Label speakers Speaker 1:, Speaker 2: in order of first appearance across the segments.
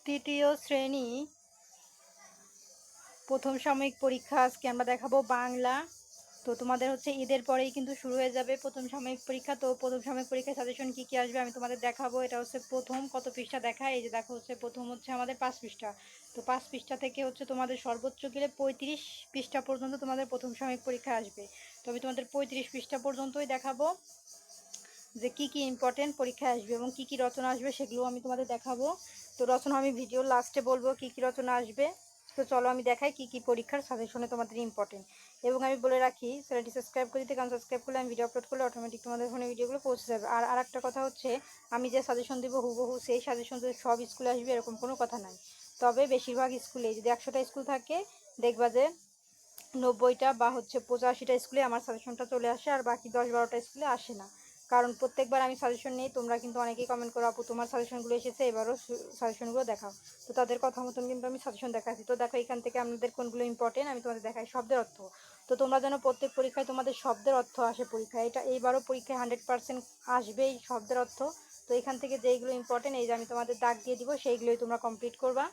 Speaker 1: তৃতীয় শ্রেণী প্রথম সাময়িক পরীক্ষা আজকে আমরা দেখাবো বাংলা। তো তোমাদের হচ্ছে ঈদের পরেই কিন্তু শুরু হয়ে যাবে প্রথম সাময়িক পরীক্ষা। তো প্রথম সাময়িক পরীক্ষায় সাজেশন কী কী আসবে আমি তোমাদের দেখাবো। এটা হচ্ছে প্রথম কত পৃষ্ঠা দেখায়, এই যে দেখো হচ্ছে প্রথম হচ্ছে আমাদের 5 পৃষ্ঠা। তো 5 পৃষ্ঠা থেকে হচ্ছে তোমাদের সর্বোচ্চ গেলে 35 পৃষ্ঠা পর্যন্ত তোমাদের প্রথম সাময়িক পরীক্ষা আসবে। তো আমি তোমাদের 35 পৃষ্ঠা পর্যন্তই দেখাবো যে কী কী ইম্পর্টেন্ট পরীক্ষায় আসবে এবং কী কী রচনা আসবে সেগুলো আমি তোমাদের দেখাবো। তো রচনা আমি ভিডিওর লাস্টে বলবো কী কী রচনা আসবে। তো চলো আমি দেখাই কী কী পরীক্ষার সাজেশনে তোমাদের ইম্পর্টেন্ট। এবং আমি বলে রাখি চ্যানেলটি সাবস্ক্রাইব করে দিতে, কারণ সাবস্ক্রাইব করলে আমি ভিডিও আপলোড করলে অটোমেটিক তোমাদের ফোনে ভিডিওগুলো পৌঁছে যাবে। আর একটা কথা হচ্ছে, আমি যে সাজেশন দেবো হুবহু সেই সাজেশন যদি সব স্কুলে আসবে এরকম কোনো কথা নাই। তবে বেশিরভাগ স্কুলে যদি 100টা স্কুল থাকে দেখবা যে 90টা বা হচ্ছে 85টা স্কুলে আমার সাজেশনটা চলে আসে, আর বাকি 10-12টা স্কুলে আসে না। কারণ প্রত্যেকবার আমি সাজেশন নিই, তোমরা কিন্তু অনেকেই কমেন্ট করো আপু তোমার সাজেশনগুলো এসেছে এবারও সাজেশনগুলো দেখাও। তো তাদের কথা মতন কিন্তু আমি সাজেশন দেখাচ্ছি। তো দেখো এখান থেকে আমাদের কোনগুলো ইম্পর্টেন্ট আমি তোমাদের দেখাই। শব্দের অর্থ, তো তোমরা যেন প্রত্যেক পরীক্ষায় তোমাদের শব্দের অর্থ আসে পরীক্ষায়, এটা এইবারও পরীক্ষায় 100% আসবেই শব্দের অর্থ। তো এখান থেকে যেইগুলো ইম্পর্টেন্ট এই যে আমি তোমাদের দাগ দিয়ে দিব সেইগুলোই তোমরা কমপ্লিট করবা।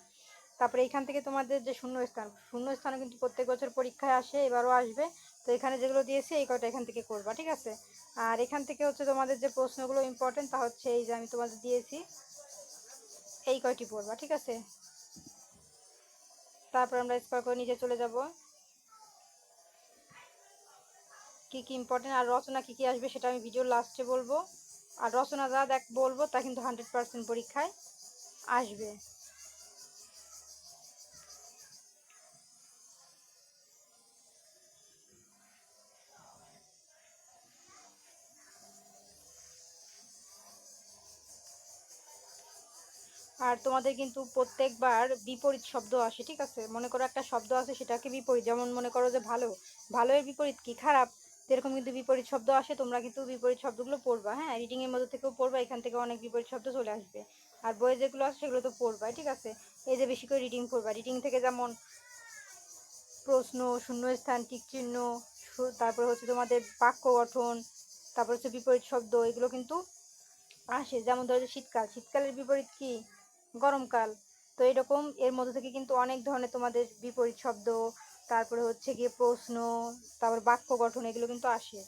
Speaker 1: তারপরে এখান থেকে তোমাদের যে শূন্যস্থানও কিন্তু প্রত্যেক বছর পরীক্ষায় আসে, এবারও আসবে। তো এখানে যেগুলো দিয়েছি এই কয়টা এখান থেকে করবা, ঠিক আছে। আর এখান থেকে হচ্ছে তোমাদের যে প্রশ্নগুলো ইম্পর্টেন্ট তা হচ্ছে এই যে আমি তোমাদের দিয়েছি এই কয়টি পড়বা, ঠিক আছে। তারপর আমরা স্কয়ার করে নিচে চলে যাব, কি কি ইম্পর্টেন্ট আর রচনা কি কি আসবে সেটা আমি ভিডিওর লাস্টে বলবো। আর রচনা যা বলবো তা কিন্তু 100% পরীক্ষায় আসবে। আর তোমাদের কিন্তু প্রত্যেকবার বিপরীত শব্দ আসে, ঠিক আছে। মনে করো একটা শব্দ আছে সেটাকে বিপরীত, যেমন মনে করো যে ভালো, ভালো এর বিপরীত কি খারাপ, এরকম কিন্তু বিপরীত শব্দ আসে। তোমরা কিন্তু বিপরীত শব্দগুলো পড়বা, হ্যাঁ। রিডিং এর মধ্যে থেকেও পড়বা, এখান থেকে অনেক বিপরীত শব্দ চলে আসবে। আর বইয়ে যেগুলো আছে সেগুলো তো পড়বা, ঠিক আছে। এই যে বেশি করে রিডিং পড়বা, রিডিং থেকে যেমন প্রশ্ন, শূন্যস্থান, টিকচিহ্ন, তারপরে হচ্ছে তোমাদের বাক্য গঠন, তারপর হচ্ছে বিপরীত শব্দ, এগুলো কিন্তু আসে। যেমন ধরো যে শীতকাল, শীতকালের বিপরীত কি গরমকাল। তো এরকম এর মধ্যে থেকে কিন্তু অনেক ধরনের তোমাদের বিপরীত শব্দ, তারপরে হচ্ছে গিয়ে প্রশ্ন, তারপর বাক্য গঠন, এগুলো কিন্তু আসে।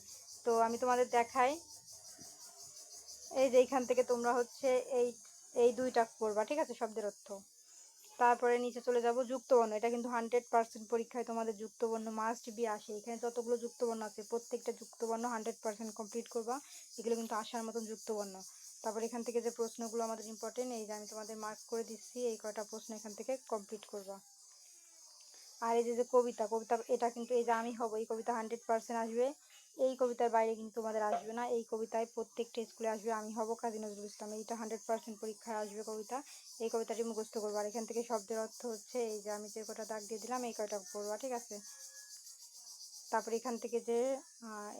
Speaker 1: তো আমি তোমাদের দেখাই, এই যে এইখান থেকে তোমরা হচ্ছে এই এই দুইটা পড়বা, ঠিক আছে, শব্দের অর্থ। তারপরে নিচে চলে যাব, যুক্তবর্ণ। এটা কিন্তু 100% পরীক্ষায় তোমাদের যুক্তবর্ণ মাস্ট বি আসে। এখানে যতগুলো যুক্তবর্ণ আছে প্রত্যেকটা যুক্তবর্ণ 100% কমপ্লিট করবা, এগুলো কিন্তু আসার মতন যুক্তবর্ণ। তারপর এখান থেকে যে প্রশ্নগুলো আমাদের ইম্পর্টেন্ট এই যে আমি তোমাদের মার্ক করে দিচ্ছি, এই কয়টা প্রশ্ন এখান থেকে কমপ্লিট করবা। আর এই যে কবিতা, কবিতা এটা কিন্তু এই যে আমি হব এই কবিতা 100% আসবে। এই কবিতার বাইরে কিন্তু তোমাদের আসবে না। এই কবিতায় প্রত্যেকটা স্কুলে আসবে আমি হব কাজী নজরুল ইসলাম, এইটা 100% পরীক্ষায় আসবে কবিতা। এই কবিতাটি মুখস্থ করবো। আর এখান থেকে শব্দের অর্থ হচ্ছে এই যে আমি যে কটা দাগ দিয়ে দিলাম এই কয়টা পড়বা, ঠিক আছে। তারপর এখান থেকে যে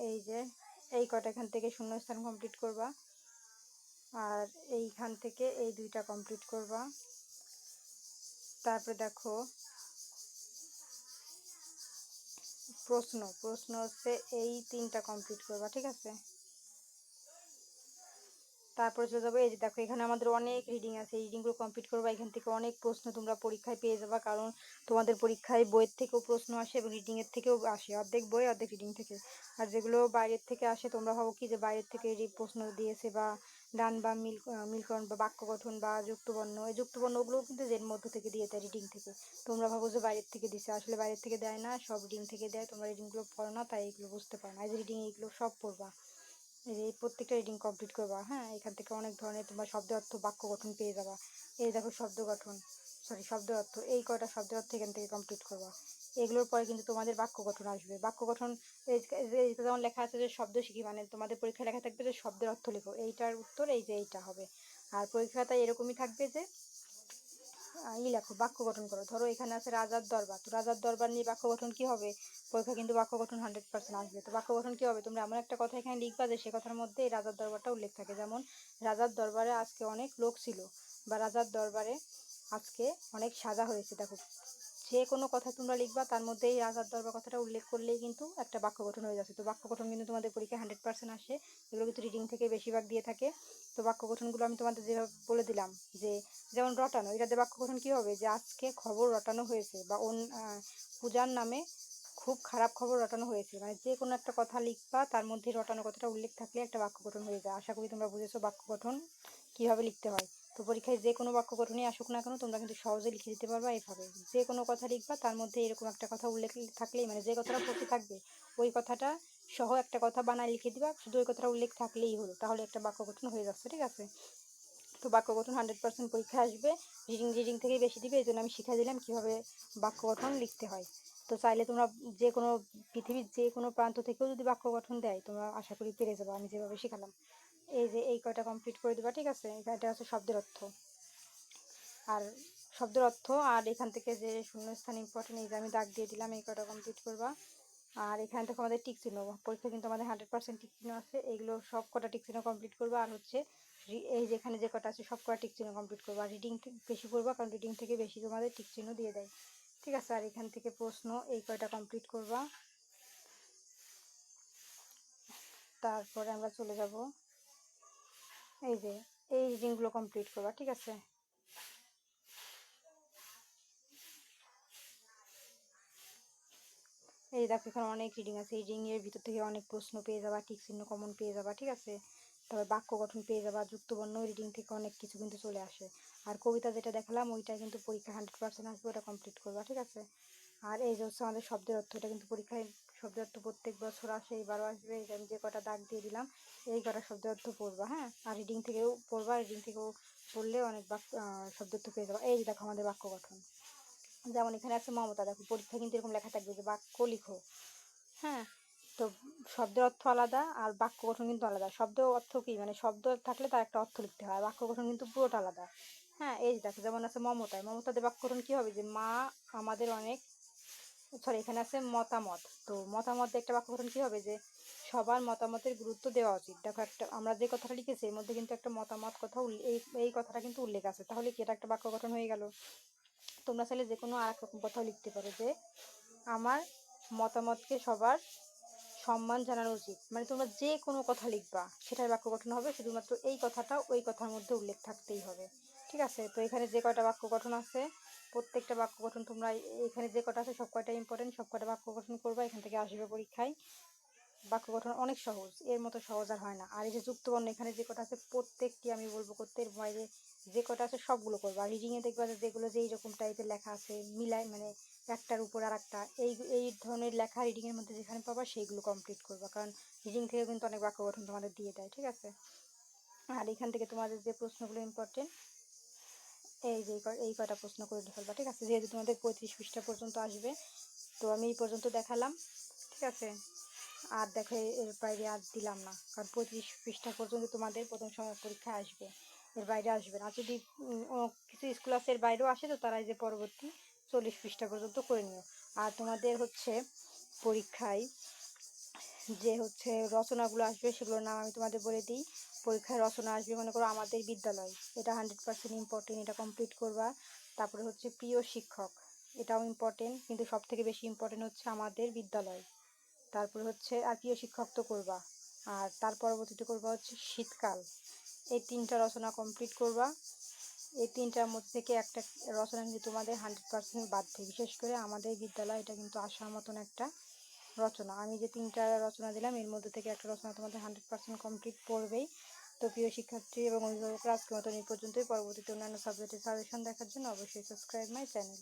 Speaker 1: এই যে এই কটা এখান থেকে শূন্যস্থান কমপ্লিট করবা। আর এইখান থেকে এই দুইটা কমপ্লিট করবা। তারপরে দেখো প্রশ্ন, প্রশ্ন হচ্ছে এই তিনটা কমপ্লিট করবা, ঠিক আছে। তারপরে চলে যাবো, এই যে দেখো এখানে আমাদের অনেক রিডিং আছে, এই রিডিংগুলো কমপ্লিট করবা। এখান থেকে অনেক প্রশ্ন তোমরা পরীক্ষায় পেয়ে যাবা, কারণ তোমাদের পরীক্ষায় বইয়ের থেকেও প্রশ্ন আসে এবং রিডিংয়ের থেকেও আসে, অর্ধেক বই অর্ধেক রিডিং থেকে। আর যেগুলো বাইরের থেকে আসে তোমরা ভাবো কি যে বাইরের থেকে প্রশ্ন দিয়েছে বা ডান বা মিলকরণ বা বাক্য গঠন বা যুক্তবর্ণ, এই যুক্তবর্ণগুলোও কিন্তু এর মধ্য থেকে দিয়ে দেয় রিডিং থেকে। তোমরা ভাবো যে বাইরের থেকে দিছে, আসলে বাইরের থেকে দেয় না, সব রিডিং থেকে দেয়। তোমরা রিডিংগুলো পড়ো না তাই এগুলো বুঝতে পারো না। এই যে রিডিং এইগুলো সব পড়বা, এই যে এই প্রত্যেকটা রিডিং কমপ্লিট করবা, হ্যাঁ। এখান থেকে অনেক ধরনের তোমরা শব্দ অর্থ বাক্য গঠন পেয়ে যাবা। এই দেখো শব্দ গঠন, শব্দ অর্থ, এই কয়টা শব্দ অর্থ এখান থেকে কমপ্লিট করবা। এগুলোর পরে কিন্তু তোমাদের বাক্য গঠন আসবে। বাক্য গঠন যেমন লেখা আছে যে শব্দ শিখি, মানে তোমাদের পরীক্ষায় লেখা থাকবে যে শব্দের অর্থ লেখো, এইটার উত্তর এই যে এইটা হবে। আর পরীক্ষাটা এরকমই থাকবে যে লেখো বাক্য গঠন করো। ধরো এখানে আছে রাজার দরবার, তো রাজার দরবার নিয়ে বাক্য গঠন কি হবে, পরীক্ষা কিন্তু বাক্য গঠন 100% আসবে। তো বাক্য গঠন কি হবে, তোমরা এমন একটা কথা এখানে লিখবা যে সে কথার মধ্যে এই রাজার দরবারটা উল্লেখ থাকে। যেমন রাজার দরবারে আজকে অনেক লোক ছিল, বা রাজার দরবারে আজকে অনেক সাজা হয়েছে। দেখো যে কোনো কথা তোমরা লিখবা তার মধ্যে এই রাজার দরবার কথাটা উল্লেখ করলেই কিন্তু একটা বাক্য গঠন হয়ে যাচ্ছে। তো বাক্য গঠন কিন্তু তোমাদের পরীক্ষায় 100% আসে, এগুলো কিন্তু রিডিং থেকে বেশিরভাগ দিয়ে থাকে। তো বাক্য গঠনগুলো আমি তোমাদের যেভাবে বলে দিলাম, যে যেমন রটানো, এটাতে বাক্য গঠন কী হবে, যে আজকে খবর রটানো হয়েছে, বা পূজার নামে খুব খারাপ খবর রটানো হয়েছে। মানে যে কোনো একটা কথা লিখবা, তার মধ্যে রটানো কথাটা উল্লেখ থাকলে একটা বাক্য গঠন হয়ে যায়। আশা করি তোমরা বুঝেছো বাক্য গঠন কীভাবে লিখতে হয়। তো পরীক্ষায় যে কোনো বাক্য গঠনই আসুক না কেন, তোমরা কিন্তু সহজে লিখে দিতে পারবা এইভাবে। যে কোনো কথা লিখবা, তার মধ্যে এরকম একটা কথা উল্লেখ থাকলেই, মানে যে কথাটা পড়তে থাকবে ওই কথাটা সহ একটা কথা বানায় লিখে দিবা, শুধু ওই কথাটা উল্লেখ থাকলেই হলো, তাহলে একটা বাক্য গঠন হয়ে যাচ্ছে। ঠিক আছে? তো বাক্য গঠন 100% পরীক্ষা আসবে, রিডিং থেকেই বেশি দিবে, এই জন্য আমি শিখিয়ে দিলাম কীভাবে বাক্য গঠন লিখতে হয়। তো চাইলে তোমরা যে কোনো পৃথিবীর যে কোনো প্রান্ত থেকেও যদি বাক্য গঠন দেয়, তোমরা আশা করি পেরে যাবো আমি যেভাবে শেখালাম। এই যে এই কয়টা কমপ্লিট করে দেবা। ঠিক আছে? এটা হচ্ছে শব্দের অর্থ, আর শব্দের অর্থ, আর এখান থেকে যে শূন্যস্থান ইম্পর্টেন্ট, এই যে আমি দাগ দিয়ে দিলাম, এই কয়টা কমপ্লিট করবা। আর এখান থেকে আমাদের টিক চিহ্ন, পরীক্ষা কিন্তু আমাদের 100% টিক চিহ্ন আছে, এইগুলো সব কটা টিক চিহ্ন কমপ্লিট করবা। আর হচ্ছে এই যেখানে যে কটা আছে সব কটা টিক চিহ্ন কমপ্লিট করবা। রিডিং বেশি করবা, কারণ রিডিং থেকে বেশি তোমাদের টিক চিহ্ন দিয়ে দেয়। ঠিক আছে? আর এখান থেকে প্রশ্ন, এই কয়টা কমপ্লিট করবা। তারপরে আমরা চলে যাব, এই যে এই রিডিংগুলো কমপ্লিট করবা। ঠিক আছে? এই দেখো এখানে অনেক রিডিং আছে, এই রিডিংয়ের ভিতর থেকে অনেক প্রশ্ন পেয়ে যাবা, টিক চিহ্ন কমন পেয়ে যাবা। ঠিক আছে? তারপর বাক্য গঠন পেয়ে যাবা, যুক্তবর্ণ, রিডিং থেকে অনেক কিছু কিন্তু চলে আসে। আর কবিতা যেটা দেখালাম ওইটা কিন্তু পরীক্ষা 100% আসবে, ওটা কমপ্লিট করবা। ঠিক আছে? আর এই যে হচ্ছে আমাদের শব্দের অর্থ, এটা কিন্তু পরীক্ষায় শব্দের অর্থ প্রত্যেক বছর আসে, এবারও আসবে। এই যে আমি যে কটা দাগ দিয়ে দিলাম, এই কটা শব্দের অর্থ পড়বা। হ্যাঁ? আর রিডিং থেকেও পড়বা, রিডিং থেকেও পড়লে অনেক শব্দের অর্থ পেয়ে যাবা। এই দেখো আমাদের বাক্য গঠন, যেমন এখানে আছে মমতা, দেখো পরীক্ষা কিন্তু এরকম লেখা থাকবে যে বাক্য লিখো। হ্যাঁ? তো শব্দের অর্থ আলাদা আর বাক্য গঠন কিন্তু আলাদা। শব্দ অর্থ কি, মানে শব্দ থাকলে তার একটা অর্থ লিখতে হয়, বাক্য গঠন কিন্তু পুরোটা আলাদা। হ্যাঁ? এই দেখো যেমন আছে মমতায়, মমতাদের বাক্য গঠন কী হবে, যে মা আমাদের অনেক, সরি এখানে আছে মতামত, তো মতামত একটা বাক্য গঠন কী হবে, যে সবার মতামতের গুরুত্ব দেওয়া উচিত। দেখো একটা আমরা যে কথাটা লিখেছি এর মধ্যে কিন্তু একটা মতামত কথা এই কথাটা কিন্তু উল্লেখ আছে, তাহলে কি এটা একটা বাক্য গঠন হয়ে গেল। তোমরা চাইলে যে কোনো আর এক রকম কথাও লিখতে পারো, যে আমার মতামতকে সবার সম্মান জানানো উচিত। মানে তোমরা যে কোনো কথা লিখবা সেটার বাক্য গঠন হবে, শুধুমাত্র এই কথাটা ওই কথার মধ্যে উল্লেখ থাকতেই হবে। ঠিক আছে? তো এখানে যে কয়টা বাক্য গঠন আছে, প্রত্যেকটা বাক্য গঠন তোমরা এখানে যে কটা আছে সব কয়টা ইম্পর্টেন্ট, সব কয়টা বাক্য গঠন করবা, এখান থেকে আসবে পরীক্ষায়। বাক্য গঠন অনেক সহজ, এর মতো সহজ আর হয় না। আর এই যে যুক্তবর্ণ, এখানে যে কটা আছে প্রত্যেকটি আমি বলবো করতে, এর বাইরে যে কটা আছে সবগুলো করবা। রিডিংয়ে দেখবা যে যেগুলো যে এইরকম টাইপের লেখা আছে মিলাই, মানে একটার উপর আর একটা, এই ধরনের লেখা রিডিংয়ের মধ্যে যেখানে পাবা সেইগুলো কমপ্লিট করবা, কারণ রিডিং থেকে কিন্তু অনেক বাক্য গঠন তোমাদের দিয়ে দেয়। ঠিক আছে? আর এখান থেকে তোমাদের যে প্রশ্নগুলো ইম্পর্টেন্ট, এই যে এই কটা প্রশ্ন করে ফেলবা। ঠিক আছে? যেহেতু তোমাদের 35 পৃষ্ঠা পর্যন্ত আসবে, তো আমি এই পর্যন্ত দেখালাম। ঠিক আছে? আর দেখো এর বাইরে আর দিলাম না, কারণ 35 পৃষ্ঠা পর্যন্ত তোমাদের প্রথম সময় পরীক্ষা আসবে, এর বাইরে আসবে না। যদি কিছু স্কুল আছে এর বাইরেও আসে, তো তারা এই যে পরবর্তী 40 পৃষ্ঠা পর্যন্ত করে নিও। আর তোমাদের হচ্ছে পরীক্ষায় যে হচ্ছে রচনাগুলো আসবে সেগুলোর নাম আমি তোমাদের বলে দিই। পরীক্ষায় রচনা আসবে, মনে করো আমাদের বিদ্যালয়, এটা 100% ইম্পর্টেন্ট, এটা কমপ্লিট করবা। তারপরে হচ্ছে প্রিয় শিক্ষক, এটাও ইম্পর্টেন্ট, কিন্তু সব থেকে বেশি ইম্পর্টেন্ট হচ্ছে আমাদের বিদ্যালয়। তারপরে হচ্ছে আর প্রিয় শিক্ষক তো করবা, আর তার পরবর্তীতে করবা হচ্ছে শীতকাল। এই তিনটা রচনা কমপ্লিট করবা। এই তিনটার মধ্যে থেকে একটা রচনা কিন্তু তোমাদের 100% বাধ্য, বিশেষ করে আমাদের বিদ্যালয়, এটা কিন্তু আসার মতন একটা রচনা। আমি যে তিনটা রচনা দিলাম এর মধ্যে থেকে একটা রচনা তোমাদের 100% কমপ্লিট পড়বেই। তো প্রিয় শিক্ষার্থী এবং অভিভাবকরা, আজকের মতন এই পর্যন্তই। পরবর্তীতে অন্যান্য সাবজেক্টের সাজেশন দেখার জন্য অবশ্যই সাবস্ক্রাইব মাই চ্যানেল।